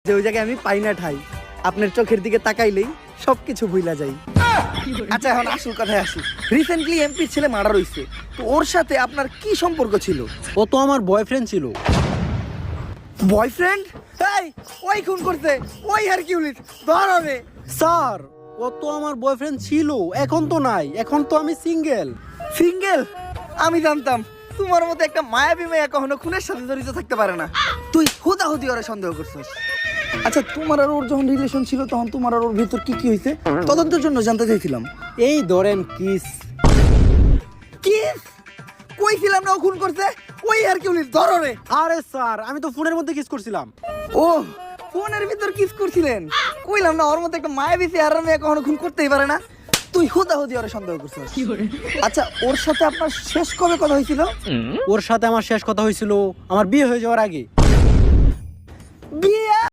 যে ওই জায়গায় আমি পাই না ঠাই, আপনার চোখের দিকে তাকাইলেই সবকিছু ভুলা যাই। আচ্ছা এখন আসল কথায় আসি। রিসেন্টলি এমপির ছেলে মার্ডার হইছে, তো ওর সাথে আপনার কি সম্পর্ক ছিল? ও তো আমার বয়ফ্রেন্ড ছিল। বয়ফ্রেন্ড? এই ওই খুন করতে, ওই হারকিউলিস ধর হবে। স্যার ও তো আমার বয়ফ্রেন্ড ছিল, এখন তো নাই, এখন তো আমি সিঙ্গেল। সিঙ্গেল? আমি জানতাম তোমার মতো একটা মায়াবী মেয়ে কখনো খুনের সাথে জড়িত থাকতে পারে না। তুই হুদাহুদি ওরে সন্দেহ করছিস। আচ্ছা তোমার আর ওর যখন রিলেশন ছিল তখন তোমার আর ওর ভিতর কি কি হয়েছে তদন্তের জন্য জানতে চাইছিলাম। এই ধরেন কিস। কিস? কইছিলাম না ও খুন করছে, ওই হারকিউলিস ধর রে। আরে স্যার আমি তো ফোনের মধ্যে কিস করছিলাম। ও ফোনের ভিতর কিস করছিলেন? কইলাম না ওর মতো একটা মায়াবী চেহারার মেয়ে কখনো খুন করতেই পারে না। তুই হুদাহুদি ওরে সন্দেহ করছিস। আচ্ছা ওর সাথে আপনার শেষ কবে কথা হয়েছিল? ওর সাথে আমার শেষ কথা হয়েছিল আমার বিয়ে হয়ে যাওয়ার আগে। বিয়ে?